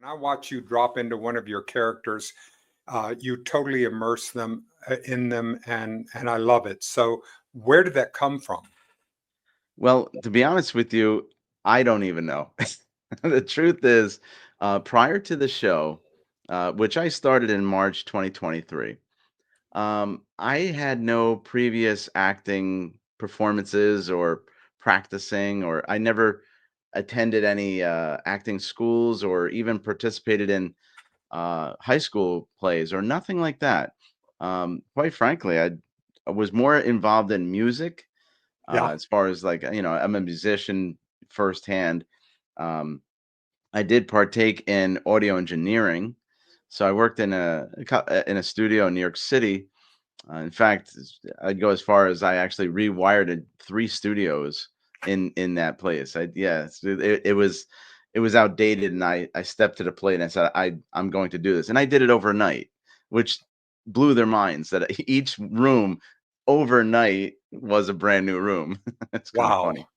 I watch you drop into one of your characters, you totally immerse them in them, and I love it. So, where did that come from? Well, to be honest with you, I don't even know. The truth is, prior to the show, which I started in March 2023, I had no previous acting performances or practicing, or I never attended any acting schools or even participated in high school plays or nothing like that. Quite frankly, I was more involved in music Yeah. as far as like I'm a musician firsthand. Um, I did partake in audio engineering, so I worked in a studio in New York City. In fact, I'd go as far as I actually rewired three studios in that place. It was outdated, and I stepped to the plate and I said I'm going to do this, and I did it overnight, which blew their minds that each room overnight was a brand new room. It's kind of Wow. funny.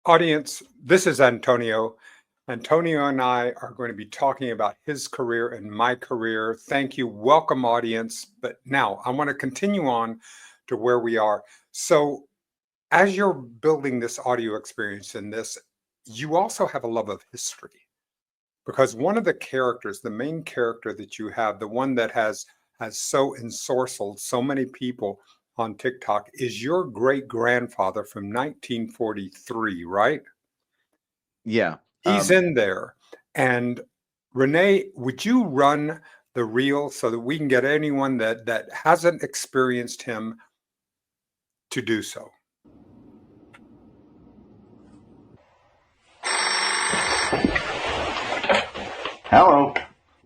Audience, this is Antonio. Antonio and I are going to be talking about his career and my career. Thank you. Welcome, audience. But now I want to continue on to where we are. So, as you're building this audio experience in this, you also have a love of history because one of the characters, the main character that you have, the one that has so ensorcelled so many people on TikTok, is your great grandfather from 1943, right? Yeah. He's in there. And Renee, would you run the reel so that we can get anyone that hasn't experienced him to do so? Hello.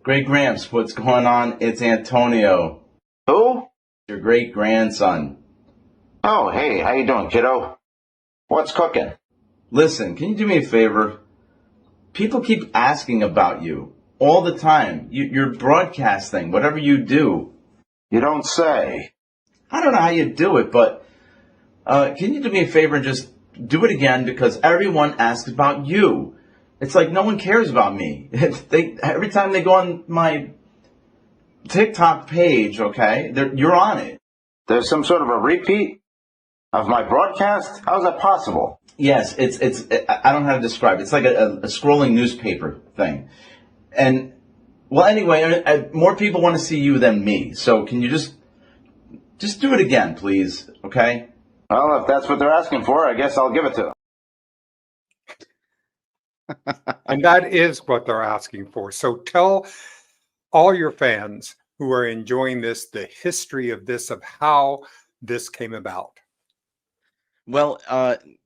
Great Gramps, what's going on? It's Antonio, Who? your great grandson. Oh, hey, how you doing, kiddo? What's cooking? Listen, can you do me a favor? People keep asking about you all the time. You're broadcasting, whatever you do. You don't say. I don't know how you do it, but can you do me a favor and just do it again? Because everyone asks about you. It's like no one cares about me. Every time they go on my TikTok page, okay, you're on it. There's some sort of a repeat of my broadcast? How's that possible? Yes, I don't know how to describe it. It's like a scrolling newspaper thing. And, well, anyway, more people want to see you than me. So can you just do it again, please, okay? Well, if that's what they're asking for, I guess I'll give it to them. And that is what they're asking for. So tell all your fans who are enjoying this the history of this, of how this came about. Well,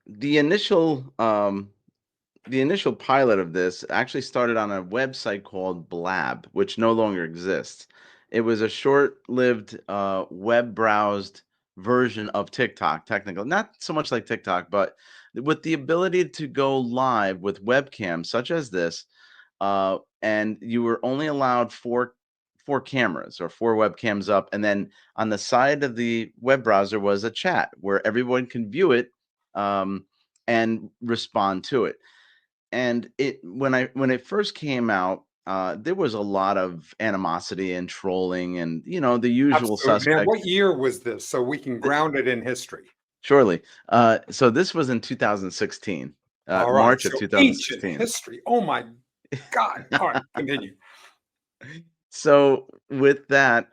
the initial the initial pilot of this actually started on a website called Blab, which no longer exists. It was a short-lived web browsed version of TikTok, technically. Not so much like TikTok, but with the ability to go live with webcams such as this, and you were only allowed four cameras or four webcams up, and then on the side of the web browser was a chat where everyone can view it and respond to it. And when it first came out, there was a lot of animosity and trolling and the usual Absolutely. Now, what suspects. year was this so we can ground it in history? Surely. So this was in 2016, All right. March of So ancient 2016. history. Oh my God. All right. Continue. So with that,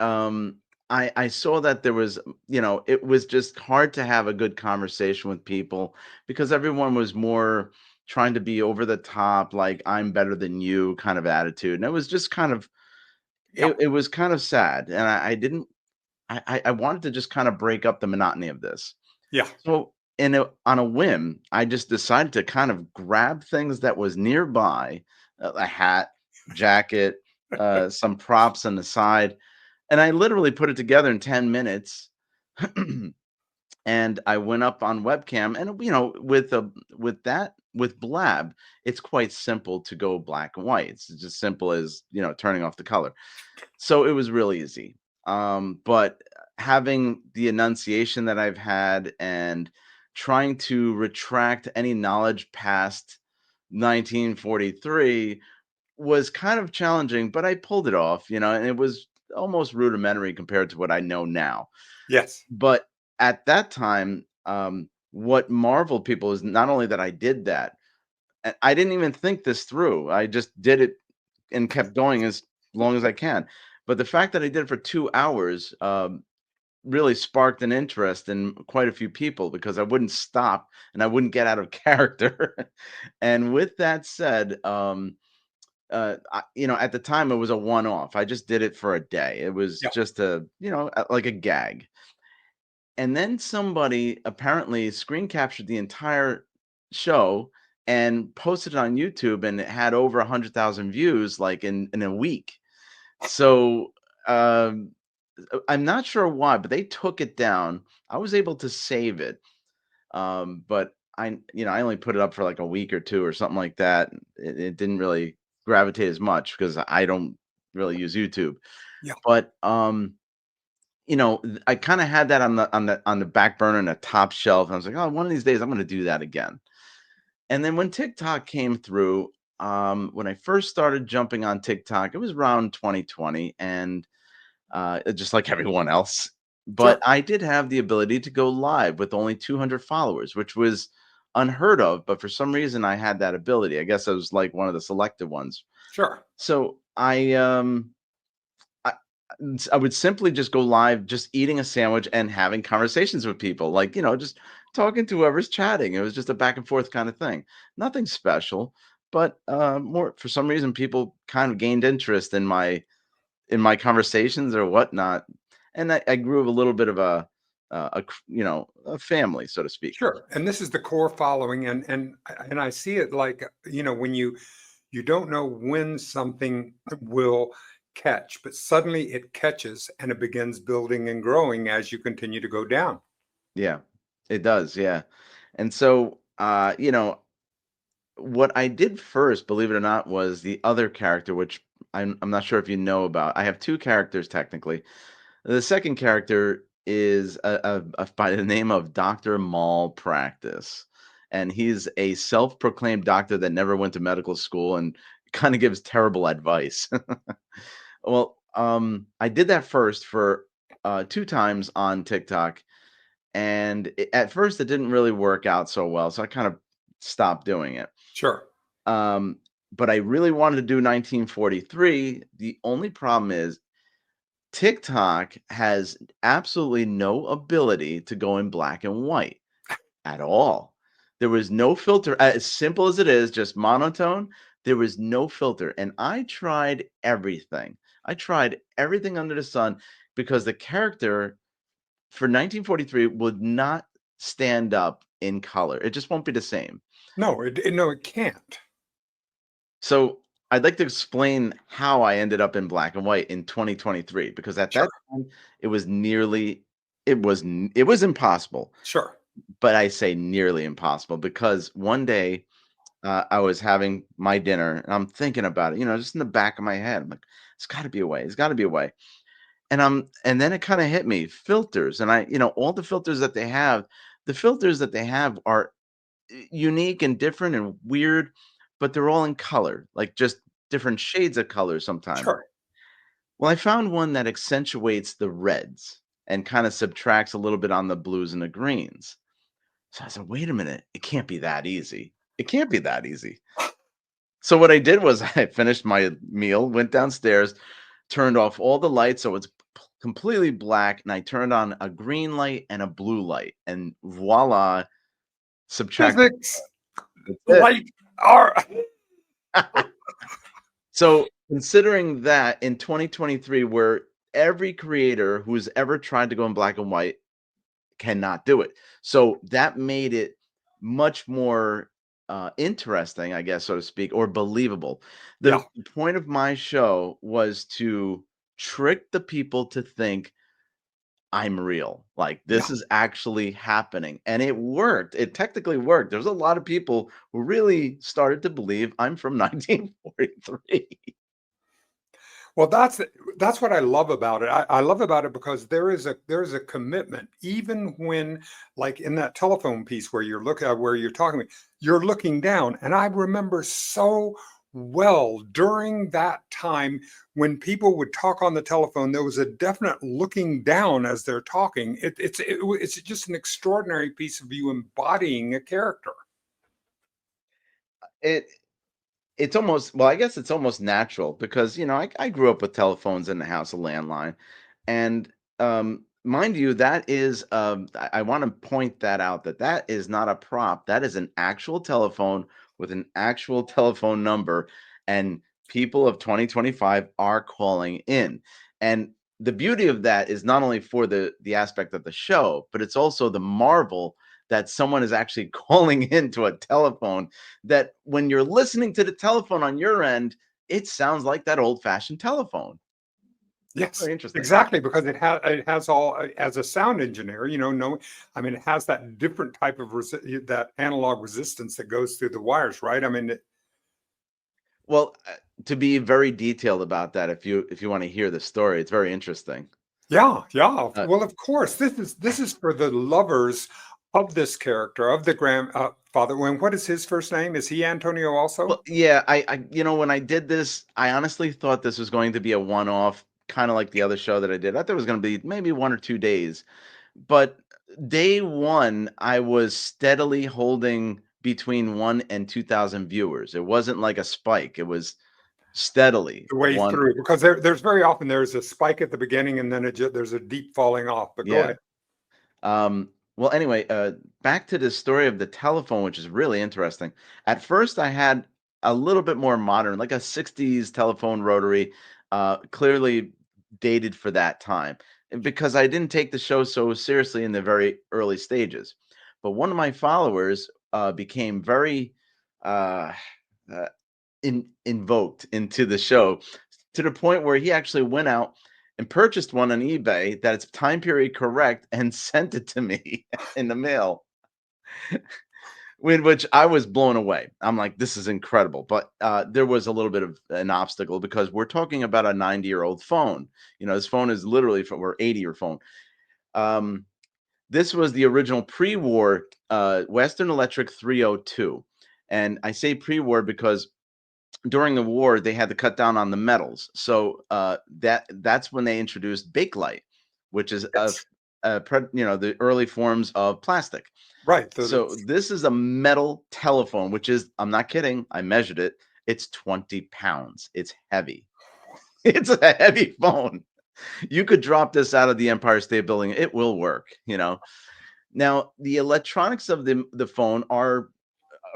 I saw that there was, it was just hard to have a good conversation with people because everyone was more trying to be over the top, like I'm better than you kind of attitude. And it was just kind of, Yeah. it was kind of sad. And I didn't, I wanted to just kind of break up the monotony of this. Yeah. So on a whim, I just decided to kind of grab things that was nearby, a hat, jacket, some props on the side, and I literally put it together in 10 minutes. And I went up on webcam, and with Blab, it's quite simple to go black and white. It's just simple as turning off the color. So it was really easy. But having the enunciation that I've had and trying to retract any knowledge past 1943, was kind of challenging, but I pulled it off, and it was almost rudimentary compared to what I know now. Yes. But at that time, what marveled people is not only that I did that, I didn't even think this through. I just did it and kept going as long as I can. But the fact that I did it for 2 hours really sparked an interest in quite a few people because I wouldn't stop and I wouldn't get out of character. And with that said, at the time it was a one-off. I just did it for a day. It was Yeah. just like a gag. And then somebody apparently screen captured the entire show and posted it on YouTube, and it had over 100,000 views like in a week. So um, I'm not sure why, but they took it down. I was able to save it, but I only put it up for like a week or two or something like that. It didn't really gravitate as much because I don't really use YouTube. Yeah. But I kind of had that on the back burner and the top shelf. And I was like, oh, one of these days I'm going to do that again. And then when TikTok came through, when I first started jumping on TikTok, it was around 2020, and just like everyone else. But Sure. I did have the ability to go live with only 200 followers, which was unheard of. But for some reason, I had that ability. I guess I was like one of the selected ones. Sure. So I would simply just go live, just eating a sandwich and having conversations with people, like, just talking to whoever's chatting. It was just a back and forth kind of thing. Nothing special, but more for some reason, people kind of gained interest in my conversations or whatnot, and I grew a little bit of a family, so to speak. Sure. And this is the core following, and I see it like, when you don't know when something will catch, but suddenly it catches and it begins building and growing as you continue to go down. Yeah, it does. Yeah, and so what I did first, believe it or not, was the other character, which I'm not sure if you know about. I have two characters technically. The second character is by the name of Dr. Malpractice, and he's a self-proclaimed doctor that never went to medical school and kind of gives terrible advice. Well, I did that first for two times on TikTok, and at first it didn't really work out so well, so I kind of stopped doing it. Sure. Um, but I really wanted to do 1943. The only problem is TikTok has absolutely no ability to go in black and white at all. There was no filter, as simple as it is, just monotone. There was no filter. And I tried everything. I tried everything under the sun because the character for 1943 would not stand up in color. It just won't be the same. No, it can't. So I'd like to explain how I ended up in black and white in 2023 because at Sure. that time it was impossible. Sure. But I say nearly impossible because one day I was having my dinner and I'm thinking about it, just in the back of my head. I'm like, it's got to be a way. It's got to be a way. And then it kind of hit me, filters, and all the filters that they have, the filters that they have are unique and different and weird, but they're all in color, like just different shades of color sometimes. Sure. Well, I found one that accentuates the reds and kind of subtracts a little bit on the blues and the greens. So I said, wait a minute, it can't be that easy. It can't be that easy. So what I did was I finished my meal, went downstairs, turned off all the lights so it's completely black, and I turned on a green light and a blue light, and voila, subtract. Physics, That's light, are it. So considering that in 2023, where every creator who's ever tried to go in black and white cannot do it. So that made it much more interesting, I guess, so to speak, or believable. The yeah. point of my show was to trick the people to think I'm real. Like Yeah. this is actually happening. And it worked. It technically worked. There's a lot of people who really started to believe I'm from 1943. Well, that's what I love about it. I love about it because there is a commitment, even when, like in that telephone piece where you're talking, you're looking down, and I remember so Well, during that time, when people would talk on the telephone, there was a definite looking down as they're talking. It's just an extraordinary piece of you embodying a character. It It's almost, well, I guess it's almost natural because, I grew up with telephones in the house, a landline. And mind you, that is, I want to point that out, that is not a prop. That is an actual telephone with an actual telephone number. And people of 2025 are calling in. And the beauty of that is not only for the aspect of the show, but it's also the marvel that someone is actually calling into a telephone, that when you're listening to the telephone on your end, it sounds like that old-fashioned telephone. Yes, Very interesting. exactly, because it has all as a sound engineer, no, I mean, it has that different type of that analog resistance that goes through the wires, right? I mean, Well, to be very detailed about that, if you want to hear the story, it's very interesting. yeah, yeah. Uh, Well, of course, this is for the lovers of this character of the grandfather. When what is his first name? Is he Antonio also? well, yeah, when I did this, I honestly thought this was going to be a one-off, kind of like the other show that I did. I thought it was going to be maybe 1 or 2 days, but day one, I was steadily holding between 1 and 2,000 viewers. It wasn't like a spike. It was steadily The way one. through, because there's very often there's a spike at the beginning and then there's a deep falling off. But go Yeah. ahead. Well, anyway, back to the story of the telephone, which is really interesting. At first, I had a little bit more modern, like a 60s telephone rotary, clearly dated for that time, and because I didn't take the show so seriously in the very early stages. But one of my followers became very uh, uh, invoked into the show, to the point where he actually went out and purchased one on eBay that its time period correct and sent it to me in the mail. With which I was blown away. I'm like, this is incredible. But there was a little bit of an obstacle because we're talking about a 90-year-old phone. This phone is literally from, or 80-year phone. Um, this was the original pre-war Western Electric 302. And I say pre-war because during the war they had to cut down on the metals, so that's when they introduced Bakelite, which is Yes. the early forms of plastic. Right. So this is a metal telephone, which is, I'm not kidding, I measured it, it's 20 pounds. It's heavy. It's a heavy phone. You could drop this out of the Empire State Building, it will work. Now the electronics of the phone are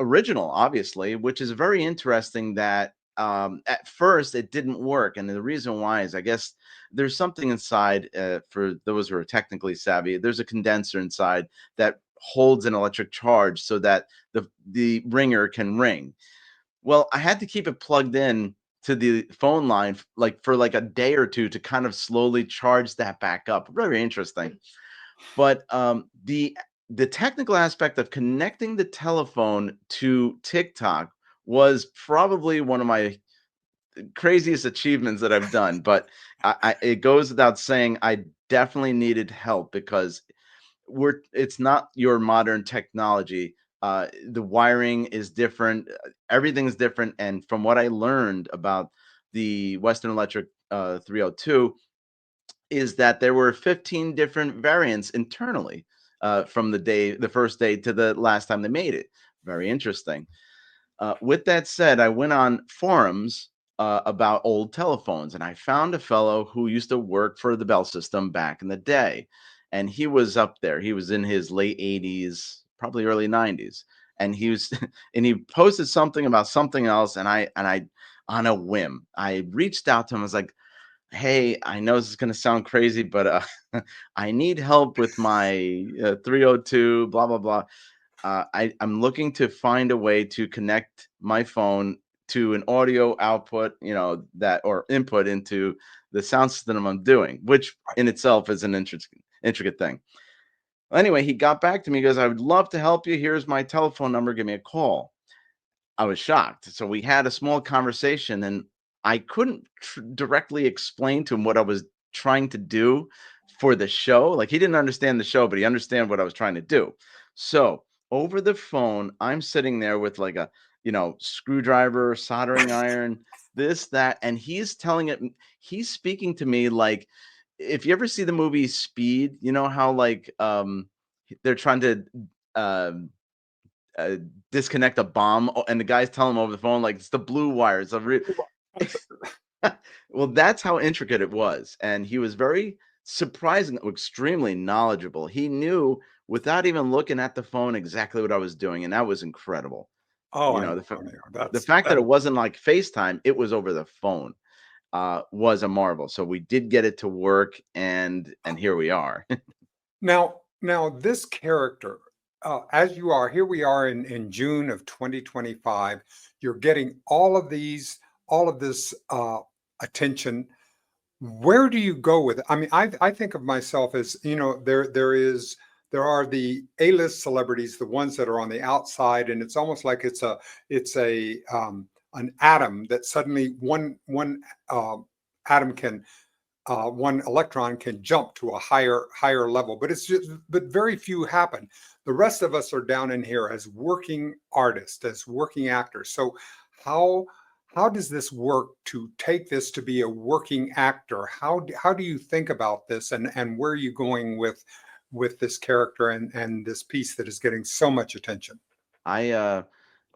original, obviously, which is very interesting that at first it didn't work. And the reason why is, I guess, there's something inside, for those who are technically savvy, there's a condenser inside that holds an electric charge so that the ringer can ring. Well, I had to keep it plugged in to the phone line like for like a day or two to kind of slowly charge that back up. Very interesting. But the technical aspect of connecting the telephone to TikTok was probably one of my craziest achievements that I've done. But it goes without saying, I definitely needed help because it's not your modern technology. The wiring is different, everything's different. And from what I learned about the Western Electric 302, is that there were 15 different variants internally, from the first day to the last time they made it. Very interesting. With that said, I went on forums about old telephones, and I found a fellow who used to work for the Bell System back in the day, and he was up there. He was in his late 80s, probably early 90s, and he was, and he posted something about something else, and I, on a whim, I reached out to him. I was like, hey, I know this is going to sound crazy, but I need help with my 302, blah, blah, blah. I'm looking to find a way to connect my phone to an audio output, that, or input into the sound system I'm doing, which in itself is an intricate thing. Well, anyway, he got back to me. He goes, I would love to help you. Here's my telephone number. Give me a call. I was shocked. So we had a small conversation, and I couldn't directly explain to him what I was trying to do for the show. Like, he didn't understand the show, but he understand what I was trying to do. So over the phone, I'm sitting there with like screwdriver, soldering iron, this, that, and he's speaking to me like, if you ever see the movie Speed, you know how like they're trying to um uh, disconnect a bomb, and the guy's telling him over the phone like it's the blue wire. Well, that's how intricate it was, and he was very surprising, extremely knowledgeable. He knew without even looking at the phone exactly what I was doing, and that was incredible. Oh, You I know, know, the Tonio. the That's fact that that. it wasn't like FaceTime, it was over the phone, was a marvel. So we did get it to work, and here we are. Now this character, as you are here, we are in June of 2025. You're getting all of this attention. Where do you go with it? I mean, I think of myself as, there are the A-list celebrities, the ones that are on the outside, and it's almost like it's a an atom that suddenly one uh, atom can one electron can jump to a higher level, but very few happen. The rest of us are down in here as working artists, as working actors. So how how does this work to take this to be a working actor? How do you think about this, and where are you going with this character and this piece that is getting so much attention? I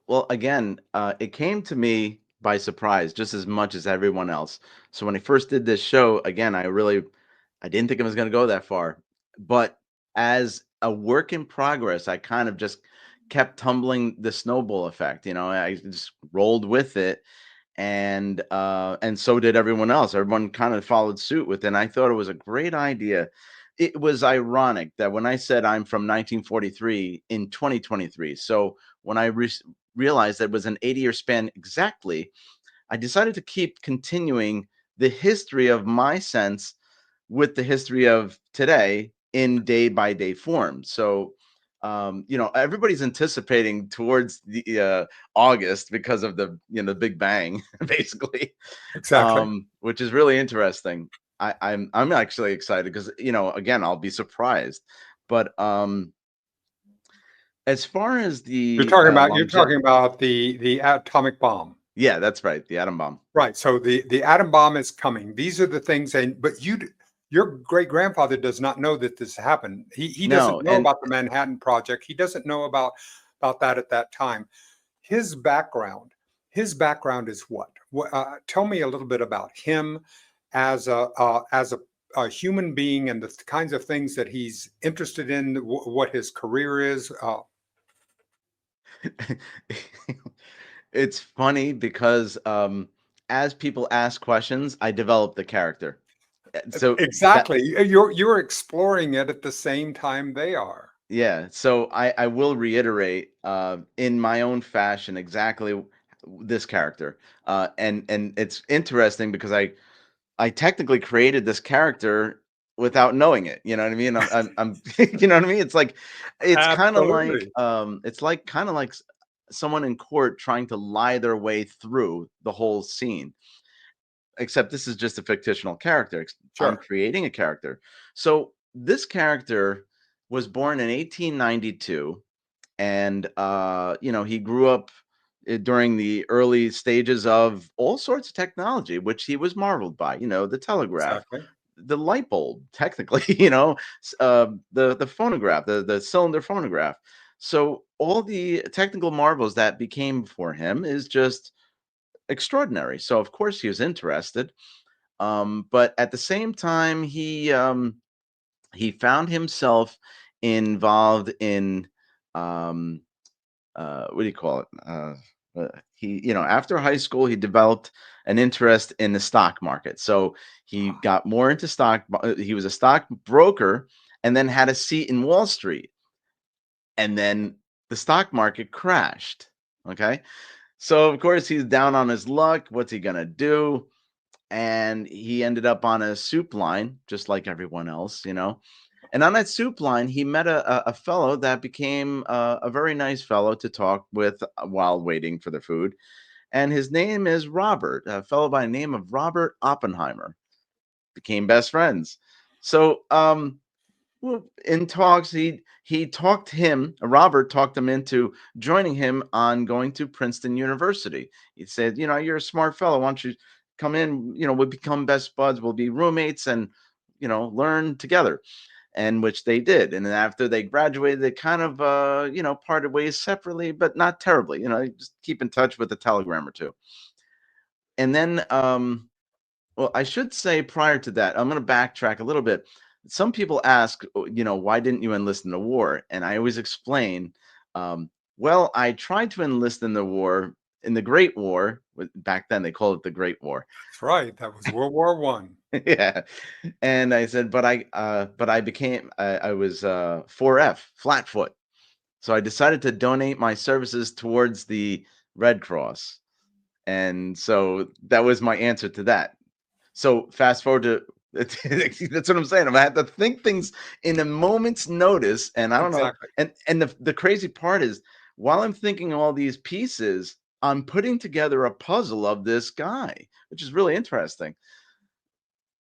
Well, again, it came to me by surprise just as much as everyone else. So when I first did this show, again, I didn't think it was going to go that far. But as a work in progress, I kind of just kept tumbling the snowball effect. I just rolled with it, and so did everyone else. Everyone kind of followed suit with it. And I thought it was a great idea. It was ironic that when I said I'm from 1943 in 2023, so when I realized that it was an 80-year span exactly, I decided to keep continuing the history of my sense with the history of today in day by day form. So, everybody's anticipating towards the August because of the Big Bang, basically, Exactly. which is really interesting. I'm actually excited because again, I'll be surprised. But as far as the You're longevity, talking about the atomic bomb. yeah, that's right, the atom bomb. Right. So the atom bomb is coming. These are the things, and but your great grandfather does not know that this happened. He No, doesn't know and about the Manhattan Project. He doesn't know about that at that time. His background, his background is what? Tell me a little bit about him as a human being and the kinds of things that he's interested in. What his career is. it's funny because as people ask questions, I develop the character. So that Exactly. You're exploring it at the same time they are. Yeah, so I will reiterate in my own fashion exactly this character. And it's interesting because I technically created this character without knowing it. You know what I mean? I'm you know what I mean? Absolutely. It's like kind of like someone in court trying to lie their way through the whole scene. Except this is just a fictional character. I'm Sure. creating a character. So this character was born in 1892, and he grew up during the early stages of all sorts of technology, which he was marveled by. The telegraph, Exactly. the light bulb, technically, the phonograph, the cylinder phonograph. So all the technical marvels that became for him is just extraordinary. So of course he was interested, but at the same time he found himself involved in um, what do you call it? He, after high school, he developed an interest in the stock market. So he got more into he was a stock broker, and then had a seat in Wall Street, and then the stock market crashed. Okay, so of course he's down on his luck. What's he gonna do? And he ended up on a soup line, just like everyone else. And on that soup line, he met a fellow that became a very nice fellow to talk with while waiting for the food. And his name is Robert, a fellow by the name of Robert Oppenheimer. Became best friends. So Well, in talks, Robert talked him into joining him on going to Princeton University. He said, you're a smart fellow. Why don't you come in? We'll become best buds. We'll be roommates and, learn together. And which they did. And then after they graduated, they kind of, parted ways separately, but not terribly. Just keep in touch with a telegram or two. And then, well, I should say prior to that, I'm going to backtrack a little bit. Some people ask, why didn't you enlist in the war? And I always explain, well, I tried to enlist in the war, in the Great War. Back then, they called it the Great War. That's right. That was World War One. Yeah. And I said, but I became, I was 4F, flatfoot. So I decided to donate my services towards the Red Cross. And so that was my answer to that. So fast forward to that's what I'm saying. I had to think things in a moment's notice, and I don't know. Exactly. And the crazy part is, while I'm thinking all these pieces, I'm putting together a puzzle of this guy, which is really interesting.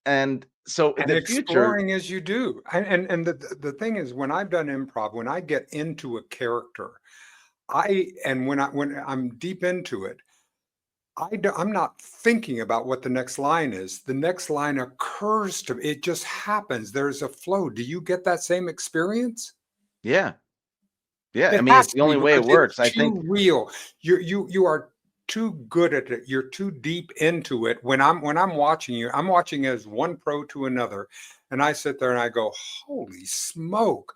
And so in And the future, exploring as you do. And the thing is, when I've done improv, when I get into a character, when I'm deep into it, I'm not thinking about what the next line is. The next line occurs to me. It just happens. There's a flow. Do you get that same experience? yeah, yeah. I It mean, has it's the to be only way it because it's works. I think, too real. You are too good at it. You're too deep into it. When I'm watching you, I'm watching as one pro to another, and I sit there and I go, "Holy smoke!"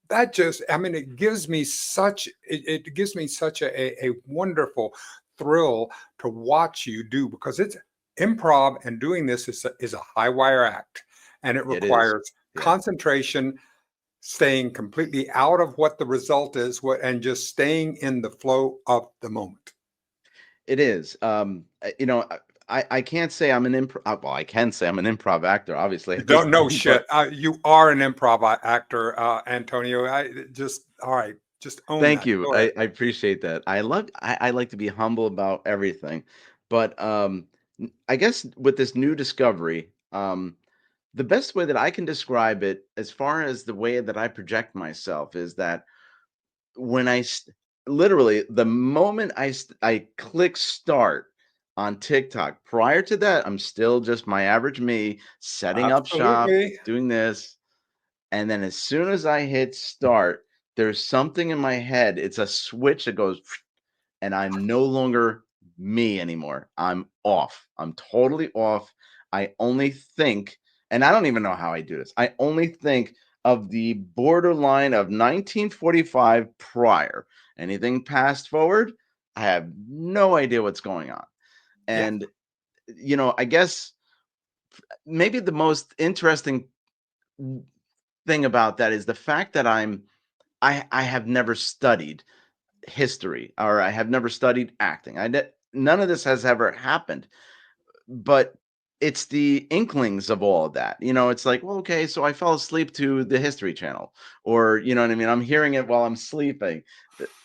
That just, I mean, it gives me such a wonderful thrill to watch you do, because it's improv, and doing this is a high wire act, and it it is. requires Yeah. concentration, staying completely out of what the result is, and just staying in the flow of the moment. It is. I can't say I'm an improv. Well, I can say I'm an improv actor. Obviously, You at this don't know point, but shit. You are an improv actor, Antonio. All right, just own thank that. you. Go ahead. I appreciate that. I like to be humble about everything, but I guess with this new discovery, the best way that I can describe it, as far as the way that I project myself, is that when literally the moment I click start on TikTok. Prior to that, I'm still just my average me, setting up shop, Absolutely. doing this. And then as soon as I hit start, there's something in my head. It's a switch that goes, and I'm no longer me anymore. I'm off. I'm totally off. I only think, and I don't even know how I do this. I only think of the borderline of 1945 prior. Anything past forward, I have no idea what's going on. Yeah. And, I guess maybe the most interesting thing about that is the fact that I have never studied history, or I have never studied acting. None of this has ever happened, but it's the inklings of all of that. It's like, well, okay, so I fell asleep to the History Channel, or you know what I mean. I'm hearing it while I'm sleeping.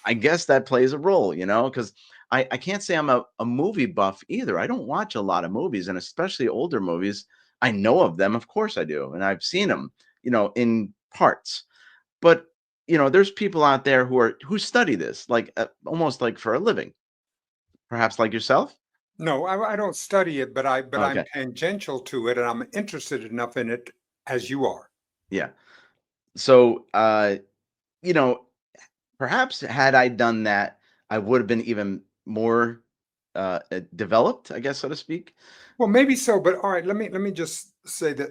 I guess that plays a role, because I can't say I'm a movie buff either. I don't watch a lot of movies, and especially older movies. I know of them, of course I do, and I've seen them, in parts. But, there's people out there who study this, like, almost like for a living, perhaps like yourself? No, I don't study it, but I'm Okay. tangential to it, and I'm interested enough in it as you are. Yeah. So, you know, perhaps had I done that, I would have been even more developed, I guess, so to speak. Well, maybe so, but all right, let me just say that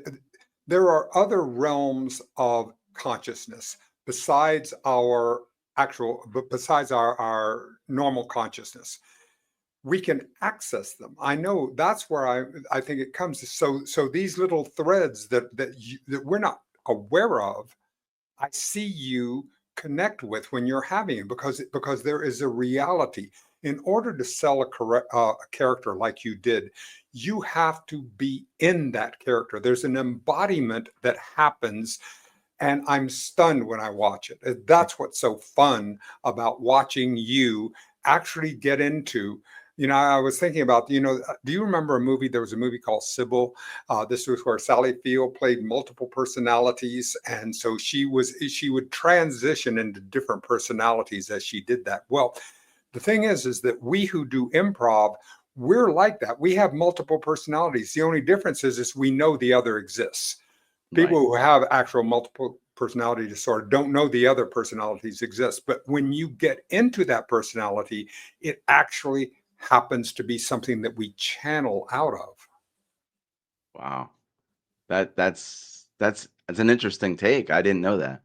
there are other realms of consciousness besides our normal consciousness. We can access them. I know that's where I think it comes. So these little threads that we're not aware of, I see you connect with when you're having it, because there is a reality. In order to sell a character like you did, you have to be in that character. There's an embodiment that happens, and I'm stunned when I watch it. That's what's so fun about watching you actually get into I was thinking about, do you remember a movie? There was a movie called Sybil. This was where Sally Field played multiple personalities, and so she would transition into different personalities as she did that. Well, the thing is that we who do improv, we're like that. We have multiple personalities. The only difference is we know the other exists. People Right. who have actual multiple personality disorder don't know the other personalities exist. But when you get into that personality, it actually happens to be something that we channel out of. Wow. That's an interesting take. I didn't know that.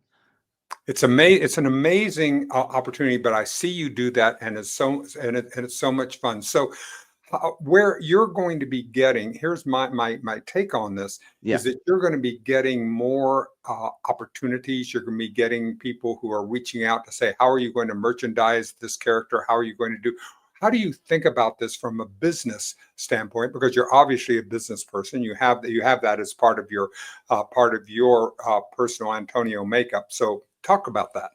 It's amazing. It's an amazing opportunity, but I see you do that, and it's so much fun. So, where you're going to be getting, here's my take on this, Yeah. is that you're going to be getting more opportunities. You're going to be getting people who are reaching out to say, how are you going to merchandise this character? How are you going to do? How do you think about this from a business standpoint? Because you're obviously a business person. You have that as part of your personal Antonio makeup. So talk about that.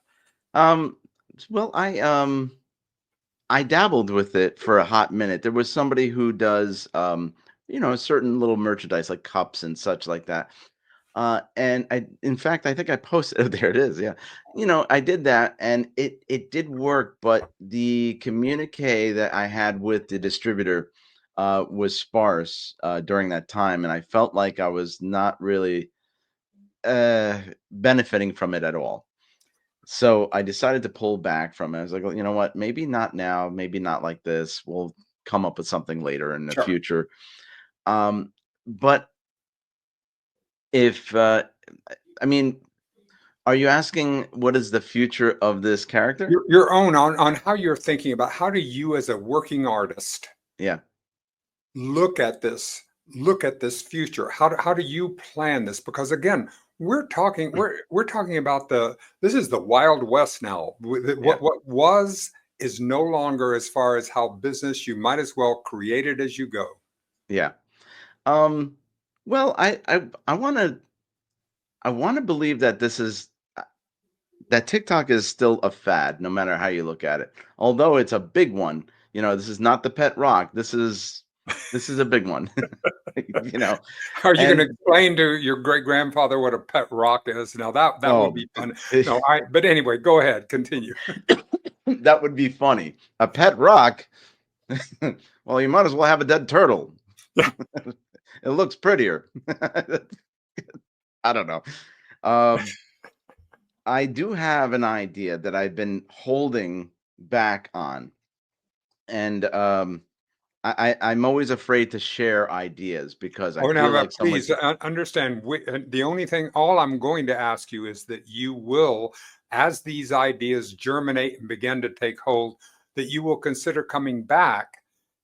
Um, well, I dabbled with it for a hot minute. There was somebody who does certain little merchandise like cups and such like that. And in fact, I think I posted. Oh, there it is. Yeah, I did that, and it did work. But the communique that I had with the distributor was sparse during that time, and I felt like I was not really benefiting from it at all. So I decided to pull back from it. I was like, well, you know what? Maybe not now. Maybe not like this. We'll come up with something later in the Sure. future. But if I mean, are you asking what is the future of this character? Your own on how you're thinking about how do you as a working artist Yeah. look at this future. How do you plan this? Because again, we're talking about this is the Wild West now. Yeah. What was is no longer, as far as how business, you might as well create it as you go. Yeah. Um, well, I want to believe that this is that TikTok is still a fad, no matter how you look at it. Although it's a big one, this is not the pet rock. This is a big one, you know. Are you going to And explain to your great grandfather what a pet rock is? Now that would oh, be fun. No, but anyway, go ahead, continue. that would be funny. A pet rock. Well, you might as well have a dead turtle. It looks prettier. I don't know. Um, I do have an idea that I've been holding back on, and I'm always afraid to share ideas because I Oh, now, feel like someone please could. understand. The only thing, all I'm going to ask you is that you will, as these ideas germinate and begin to take hold, that you will consider coming back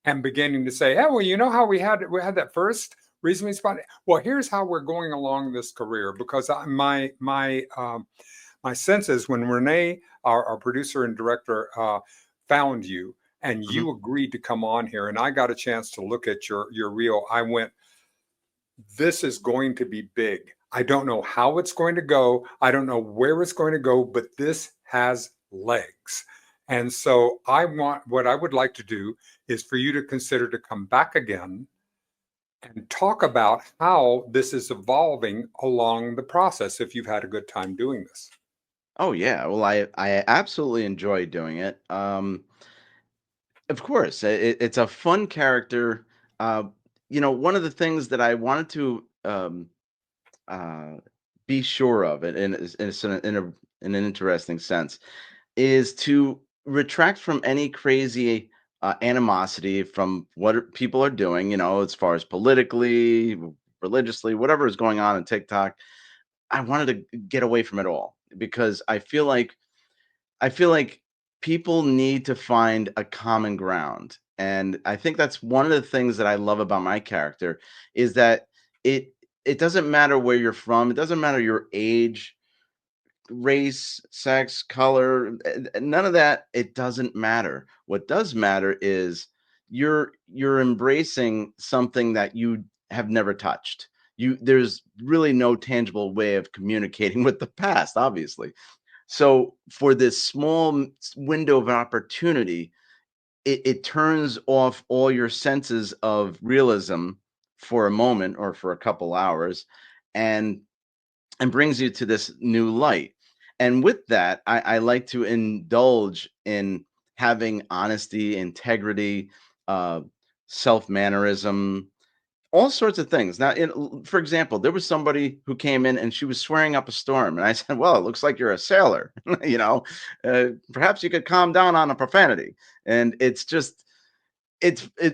and beginning to say, "Hey, well, you know how we had that first reasoning spot. Well, here's how we're going along this career." Because my sense is when Renee, our producer and director, found you and Mhm. you agreed to come on here, and I got a chance to look at your reel, I went, this is going to be big. I don't know how it's going to go. I don't know where it's going to go, but this has legs. And so what I would like to do is for you to consider to come back again and talk about how this is evolving along the process if you've had a good time doing this. Oh yeah, well I absolutely enjoy doing it. Of course, it's a fun character. Uh, one of the things that I wanted to uh, be sure of it, and it's in an interesting sense, is to retract from any crazy animosity from people are doing, as far as politically, religiously, whatever is going on in TikTok. I wanted to get away from it all because I feel like people need to find a common ground. And I think that's one of the things that I love about my character is that it doesn't matter where you're from, it doesn't matter your age, race, sex, color, none of that. It doesn't matter. What does matter is you're embracing something that you have never touched. There's really no tangible way of communicating with the past, obviously. So for this small window of opportunity, it turns off all your senses of realism for a moment or for a couple hours, and brings you to this new light. And with that, I like to indulge in having honesty, integrity, uh, self mannerism, all sorts of things. Now, for example, there was somebody who came in and she was swearing up a storm, and I said, "Well, it looks like you're a sailor. Perhaps you could calm down on a profanity." And it's just,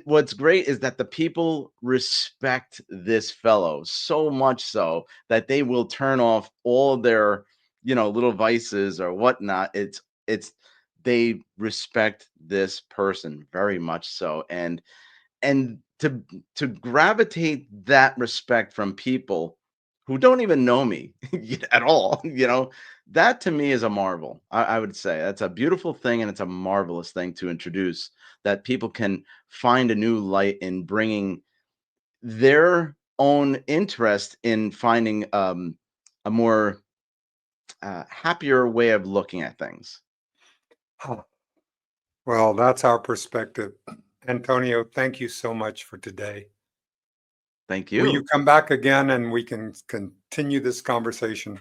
what's great is that the people respect this fellow so much so that they will turn off all their, little vices or whatnot. It's they respect this person very much so, and to gravitate that respect from people who don't even know me at all, that to me is a marvel. I would say that's a beautiful thing, and it's a marvelous thing to introduce, that people can find a new light in bringing their own interest in finding a more happier way of looking at things. Huh. Well, that's our perspective. Antonio, thank you so much for today. Thank Will you you. come back again and we can continue this conversation?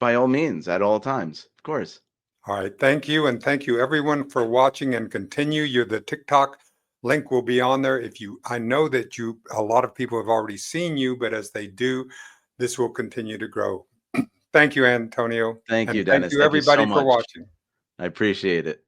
By all means, at all times, of course. All right. Thank you. And thank you everyone for watching and continue. The TikTok link will be on there. I know that a lot of people have already seen you, but as they do, this will continue to grow. Thank you, Antonio. Thank And you, thank Dennis. you Thank you so everybody for much. watching. I appreciate it.